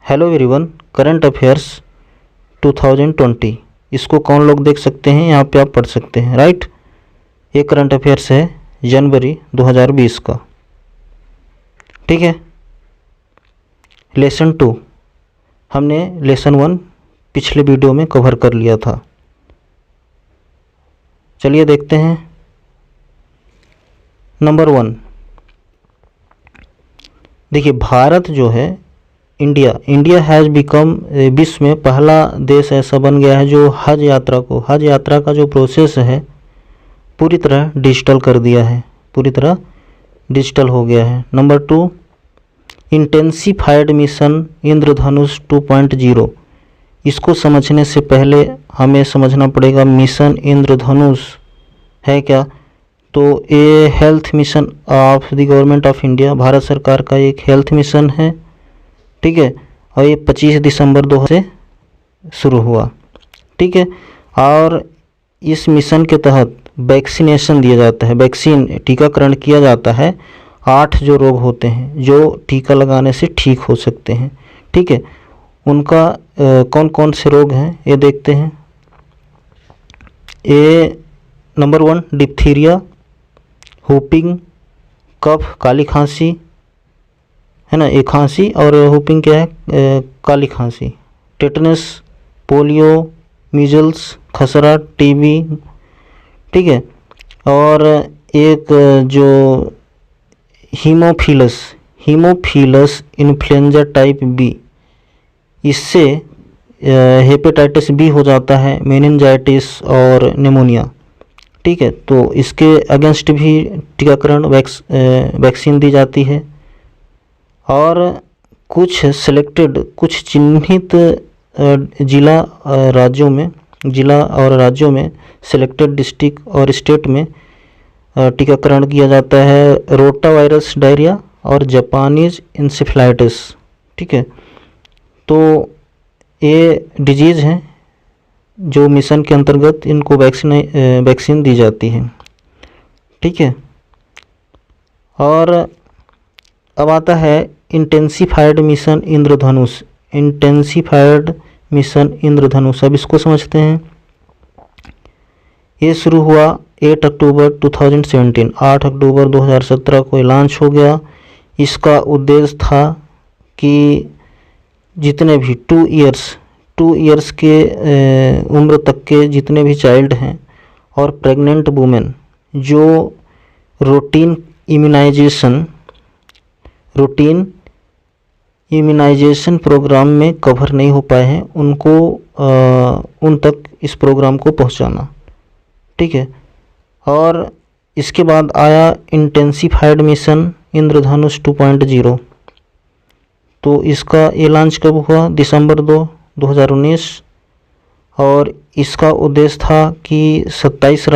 Hello everyone, current affairs 2020 इसको कौन लोग देख सकते हैं, यहाँ पे आप पढ़ सकते हैं, राइट। ये करंट अफेयर्स है जनवरी 2020 का, ठीक है। लेसन 2 हमने लेसन 1 पिछले वीडियो में कवर कर लिया था। चलिए देखते हैं। नंबर 1, देखिए भारत जो है इंडिया हैज़ बिकम विश्व में पहला देश ऐसा बन गया है जो हज यात्रा का जो प्रोसेस है पूरी तरह डिजिटल कर दिया है, पूरी तरह डिजिटल हो गया है। नंबर 2, इंटेंसिफाइड मिशन इंद्रधनुष 2.0। इसको समझने से पहले हमें समझना पड़ेगा मिशन इंद्रधनुष है क्या। तो ये health mission of the government of India, Bharat सरकार का एक हेल्थ मिशन है, ठीक है। और ये 25 दिसंबर 2000 से शुरू हुआ, ठीक है। और इस मिशन के तहत वैक्सीनेशन दिया जाता है, वैक्सीन टीकाकरण किया जाता है 8 जो रोग होते हैं जो टीका लगाने से ठीक हो सकते हैं, ठीक है। उनका कौन कौन से रोग हैं ये देखते हैं। ये नंबर 1 डिप्थीरिया, हुपिंग कफ, काली खांसी है ना, एक खांसी, और हुपिंग क्या है, काली खांसी, टेटनस, पोलियो, मीजल्स, खसरा, टीबी, ठीक है। और एक जो हीमोफिलस इन्फ्लुएंजा टाइप बी, इससे हेपेटाइटिस बी हो जाता है, मेनिनजाइटिस और निमोनिया, ठीक है। तो इसके अगेंस्ट भी टीकाकरण वैक्सीन दी जाती है। और कुछ चिन्हित जिला और राज्यों में सिलेक्टेड डिस्ट्रिक्ट और स्टेट में टीकाकरण किया जाता है रोटा वायरस डायरिया और जापानीज इंसेफ्लाइटिस, ठीक है। तो ये डिजीज़ हैं जो मिशन के अंतर्गत इनको वैक्सीन दी जाती है, ठीक है। और अब आता है इंटेंसिफाइड मिशन इंद्रधनुष। अब इसको समझते हैं। ये शुरू हुआ 8 अक्टूबर 2017, 8 अक्टूबर 2017 को लॉन्च हो गया। इसका उद्देश्य था कि जितने भी 2 इयर्स के उम्र तक के जितने भी चाइल्ड हैं और प्रेग्नेंट वुमेन जो रूटीन इम्यूनाइजेशन प्रोग्राम में कवर नहीं हो पाए हैं उनको उन तक इस प्रोग्राम को पहुंचाना, ठीक है। और इसके बाद आया इंटेंसिफाइड मिशन इंद्रधनुष 2.0। तो इसका ये लॉन्च कब हुआ, दिसंबर 2019। और इसका उद्देश्य था कि 27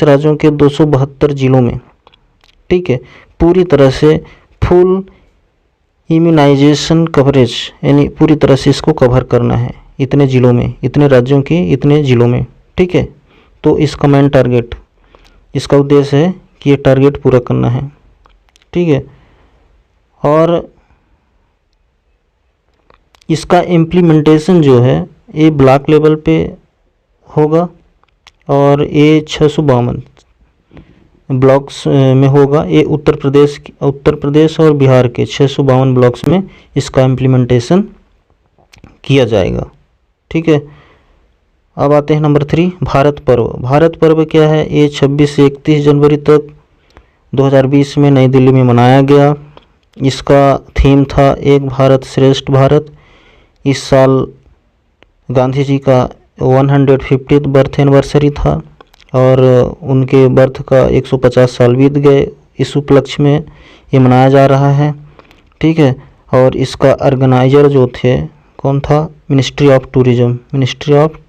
राज्यों के 272 जिलों में, ठीक है, पूरी तरह से फुल इम्यूनाइजेशन कवरेज, यानी पूरी तरह से इसको कवर करना है इतने जिलों में, इतने राज्यों के इतने जिलों में, ठीक है। तो इसका मेन टारगेट, इसका उद्देश्य है कि ये टारगेट पूरा करना है, ठीक है। और इसका इम्प्लीमेंटेशन जो है ये ब्लॉक लेवल पे होगा और ये 652 ब्लॉक्स में होगा। ये उत्तर प्रदेश और बिहार के 652 ब्लॉक्स में इसका इम्प्लीमेंटेशन किया जाएगा, ठीक है। अब आते हैं नंबर 3, भारत पर्व क्या है। ये 26 से 31 जनवरी तक 2020 में नई दिल्ली में मनाया गया। इसका थीम था एक भारत श्रेष्ठ भारत। इस साल गांधी जी का 150th बर्थ एनिवर्सरी था और उनके बर्थ का 150 साल बीत गए। इस उपलक्ष्य में ये मनाया जा रहा है, ठीक है। और इसका ऑर्गेनाइजर जो थे कौन था, मिनिस्ट्री ऑफ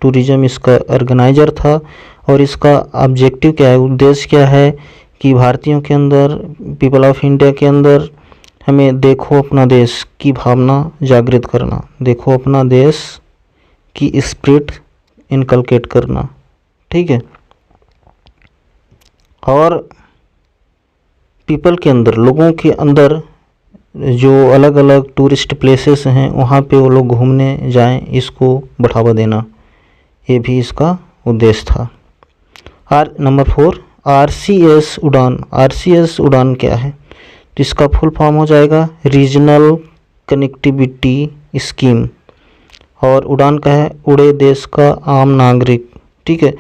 टूरिज्म इसका ऑर्गेनाइजर था। और इसका ऑब्जेक्टिव क्या है, उद्देश्य क्या है कि भारतीयों के अंदर, पीपल ऑफ इंडिया के अंदर हमें देखो अपना देश की भावना जागृत करना, देखो अपना देश की स्पिरिट इनकलकेट करना, ठीक है। और पीपल के अंदर, लोगों के अंदर जो अलग अलग टूरिस्ट प्लेसेस हैं वहाँ पे वो लोग घूमने जाएं, इसको बढ़ावा देना, ये भी इसका उद्देश्य था। नंबर 4, RCS उड़ान। RCS उड़ान क्या है? तो इसका फुल फॉर्म हो जाएगा रीजनल कनेक्टिविटी स्कीम, और उड़ान का है उड़े देश का आम नागरिक। ठीक है,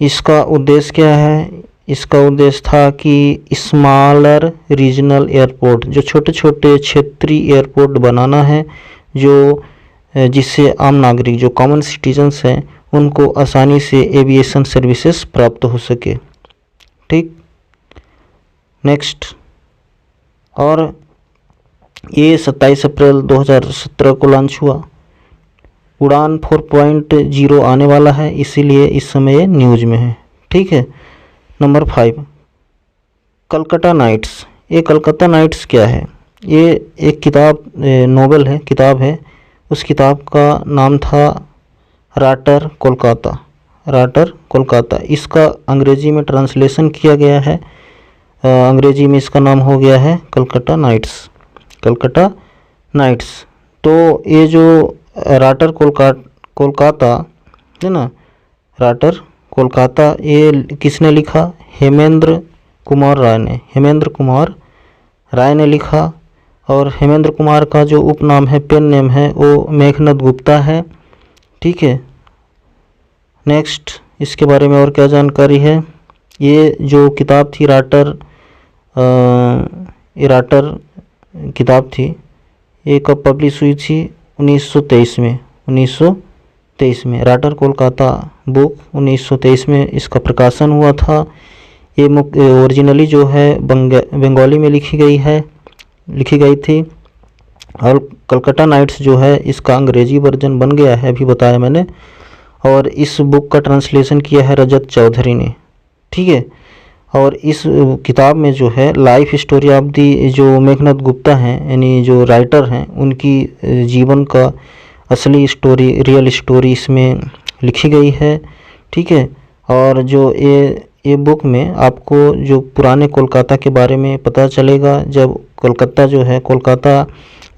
इसका उद्देश्य क्या है? इसका उद्देश्य था कि स्मॉलर रीजनल एयरपोर्ट, जो छोटे छोटे क्षेत्रीय एयरपोर्ट बनाना है, जो जिससे आम नागरिक जो कॉमन सिटीजन्स हैं उनको आसानी से एविएशन सर्विसेज प्राप्त हो सके। ठीक, नेक्स्ट, और ये 27 अप्रैल 2017 को लॉन्च हुआ। उड़ान 4.0 आने वाला है, इसीलिए इस समय ये न्यूज में है। ठीक है, नंबर 5, कलकत्ता नाइट्स। ये कलकत्ता नाइट्स क्या है? ये एक किताब, नोवेल है, किताब है। उस किताब का नाम था राटर कोलकाता। राटर कोलकाता, इसका अंग्रेजी में ट्रांसलेशन किया गया है। अंग्रेजी में इसका नाम हो गया है कलकत्ता नाइट्स। कलकत्ता नाइट्स। तो ये जो राटर कोलकाता है ना, राटर कोलकाता, ये किसने लिखा? हेमेंद्र कुमार राय ने। हेमेंद्र कुमार राय ने लिखा, और हेमेंद्र कुमार का जो उपनाम है, पेन नेम है, वो मेघनाथ गुप्ता है। ठीक है, नेक्स्ट, इसके बारे में और क्या जानकारी है? ये जो किताब थी राटर, ये राटर किताब थी, ये कब पब्लिश हुई थी? 1923 में। 1923 में राटर कोलकाता बुक 1923 में इसका प्रकाशन हुआ था। ये ओरिजिनली जो है बंगाली में लिखी गई थी, और कलकत्ता नाइट्स जो है इसका अंग्रेजी वर्जन बन गया है, अभी बताया मैंने। और इस बुक का ट्रांसलेशन किया है रजत चौधरी ने। ठीक है, और इस किताब में जो है लाइफ स्टोरी ऑफ दी, जो मेघनाथ गुप्ता हैं यानी जो राइटर हैं, उनकी जीवन का असली स्टोरी, रियल स्टोरी इसमें लिखी गई है। ठीक है, और जो ये बुक में आपको जो पुराने कोलकाता के बारे में पता चलेगा, जब कोलकाता जो है, कोलकाता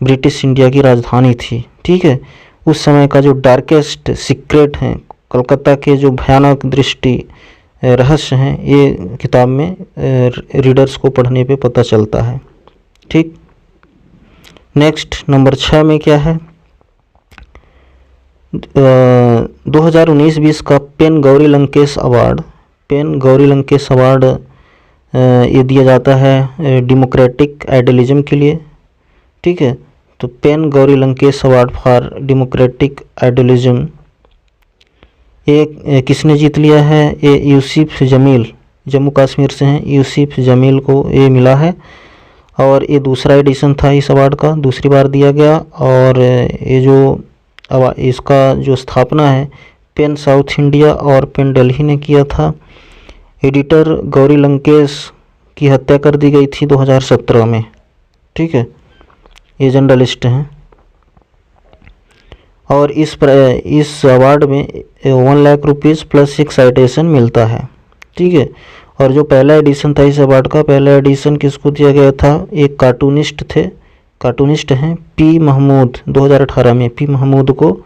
ब्रिटिश इंडिया की राजधानी थी। ठीक है, उस समय का जो डार्केस्ट सीक्रेट हैं, कोलकाता के जो भयानक दृष्टि रहस्य हैं, ये किताब में रीडर्स को पढ़ने पे पता चलता है। ठीक, नेक्स्ट, नंबर 6 में क्या है? 2019-20 का PEN Gauri Lankesh award. PEN Gauri Lankesh award ये दिया जाता है डेमोक्रेटिक आइडियलिज्म के लिए। ठीक है, तो PEN Gauri Lankesh award for democratic idealism ये किसने जीत लिया है? ये यूसुफ जमील, जम्मू कश्मीर से हैं, यूसुफ जमील को ये मिला है। और ये दूसरा एडिशन था इस अवार्ड का, दूसरी बार दिया गया। और ये जो इसका जो स्थापना है पेन साउथ इंडिया और पेन दिल्ली ने किया था। एडिटर गौरी लंकेश की हत्या कर दी गई थी 2017 में। ठीक है, ये जर्नलिस्ट हैं। और इस अवार्ड में 1 लाख रुपीज़ प्लस 6 साइटेशन मिलता है। ठीक है, और जो पहला एडिशन था इस अवार्ड का, पहला एडिशन किसको दिया गया था? एक कार्टूनिस्ट हैं पी महमूद, 2018 में पी महमूद को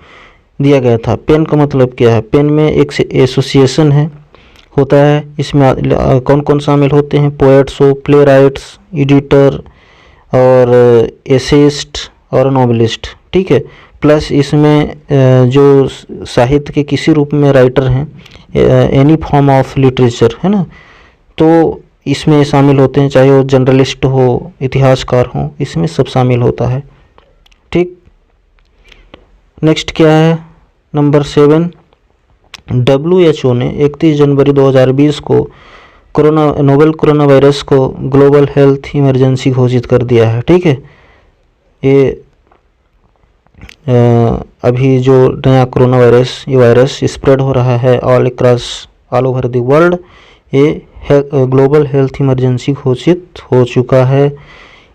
दिया गया था। पेन का मतलब क्या है? पेन में एक एसोसिएशन होता है, इसमें कौन कौन शामिल होते हैं? पोएट्स हो, प्ले राइट्स, एडिटर और एसेइस्ट और नॉवेलिस्ट। ठीक है, प्लस इसमें जो साहित्य के किसी रूप में राइटर हैं, एनी फॉर्म ऑफ लिटरेचर है ना, तो इसमें शामिल होते हैं, चाहे वो जर्नलिस्ट हो, इतिहासकार हो, इसमें सब शामिल होता है। ठीक, नेक्स्ट क्या है? नंबर 7, WHO ने 31 जनवरी 2020 को नोवेल कोरोना वायरस को ग्लोबल हेल्थ इमरजेंसी घोषित कर दिया है। ठीक है, ये अभी जो नया कोरोना वायरस, ये वायरस स्प्रेड हो रहा है ऑल ओवर द वर्ल्ड, ये ग्लोबल हेल्थ इमरजेंसी घोषित हो चुका है।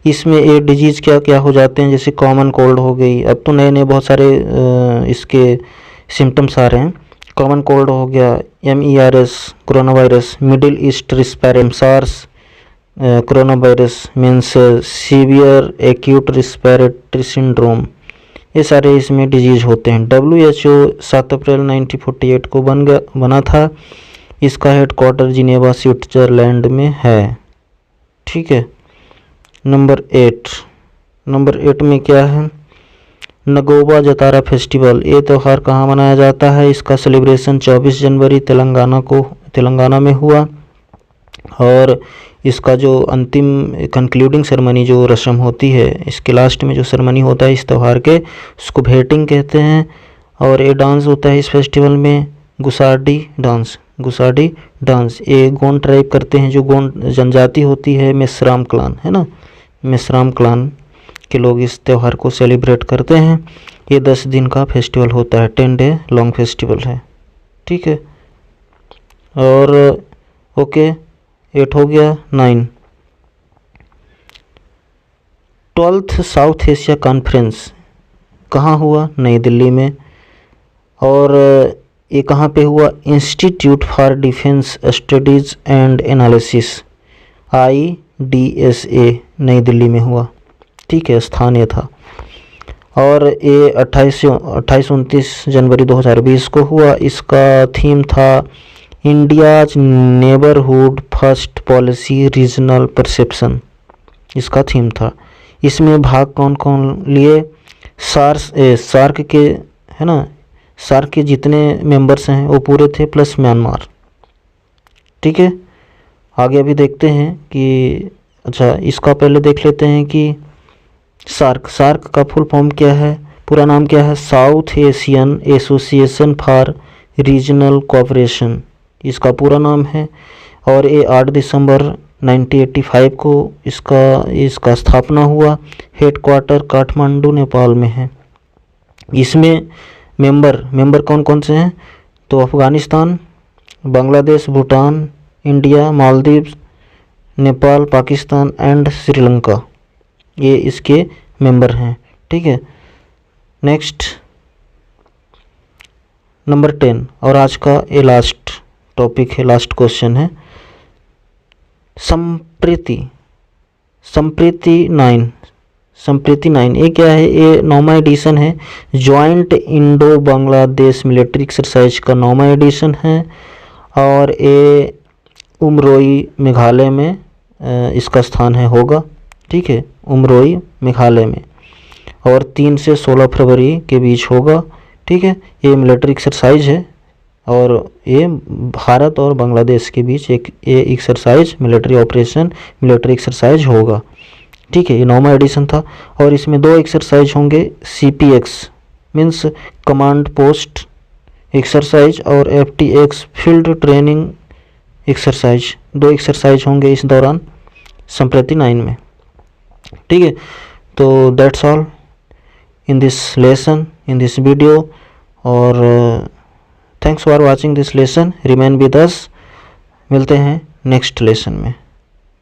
इसमें ये डिजीज़ क्या क्या हो जाते हैं? जैसे कॉमन कोल्ड हो गई, अब तो नए बहुत सारे इसके सिम्टम्स आ रहे हैं। कॉमन कोल्ड हो गया, MERS corona virus, middle east respiratory SARS, corona virus means severe acute respiratory syndrome, ये सारे इसमें डिजीज़ होते हैं। WHO 7 अप्रैल 1948 को बना था। इसका हेडक्वार्टर जिनेवा स्विट्जरलैंड में है। ठीक है। नंबर 8 में क्या है? नगोबा जतारा फेस्टिवल। ये त्यौहार कहाँ मनाया जाता है? इसका सेलिब्रेशन 24 जनवरी तेलंगाना में हुआ। और इसका जो अंतिम कंक्लूडिंग सेरेमनी जो रस्म होती है, इसके लास्ट में जो सेरेमनी होता है इस त्यौहार के, उसको भेटिंग कहते हैं। और ये डांस होता है इस फेस्टिवल में गुसाडी डांस। ये गोंड ट्राइब करते हैं, जो गोंड जनजाति होती है, मेस्राम क्लान है ना, मेस्राम क्लान के लोग इस त्यौहार को सेलिब्रेट करते हैं। ये 10 दिन का फेस्टिवल होता है, 10 डे लॉन्ग फेस्टिवल है। ठीक है। और ओके, 8 हो गया। 9 12th साउथ एशिया कॉन्फ्रेंस कहाँ हुआ? नई दिल्ली में। और ये कहाँ पे हुआ? Institute for defence studies and analysis, IDSA, नई दिल्ली में हुआ। ठीक है, स्थानीय था। और ये 28-29 जनवरी 2020 को हुआ। इसका थीम था India's neighbourhood first policy regional perception, इसका थीम था। इसमें भाग कौन कौन लिए? सार्क के, है ना, सार्क के जितने मेंबर्स हैं वो पूरे थे, प्लस म्यांमार। ठीक है। आगे अभी देखते हैं कि अच्छा, इसका पहले देख लेते हैं कि सार्क का फुल फॉर्म क्या है, पूरा नाम क्या है? South Asian association for regional cooperation, इसका पूरा नाम है। और ये 8 दिसंबर 1985 को इसका स्थापना हुआ। हेडक्वार्टर काठमांडू नेपाल में है। इसमें मेंबर कौन कौन से हैं? तो अफ़गानिस्तान, बांग्लादेश, भूटान, इंडिया, मालदीव, नेपाल, पाकिस्तान एंड श्रीलंका, ये इसके मेंबर हैं। ठीक है। नेक्स्ट नंबर 10, और आज का ये लास्ट टॉपिक है, लास्ट क्वेश्चन है। संप्रीति 9 ये क्या है? ये 9वां एडिशन है। Joint Indo Bangladesh military exercise का 9वां एडिशन है। और ये उमरोई मेघालय में इसका स्थान होगा। ठीक है, उमरोई मेघालय में। और 3 से 16 फरवरी के बीच होगा। ठीक है। ये मिलिट्री एक्सरसाइज है और ये भारत और बांग्लादेश के बीच ये exercise, military operation, military exercise होगा। ठीक है। ये 9वां एडिशन था। और इसमें 2 एक्सरसाइज होंगे, CPX means command post exercise, और FTX field training exercise. 2 exercise होंगे इस दौरान संप्रीति 9 में। ठीक है। तो that's all in this lesson, in this video. और thanks for watching this lesson. Remain with us. मिलते हैं नेक्स्ट लेसन में।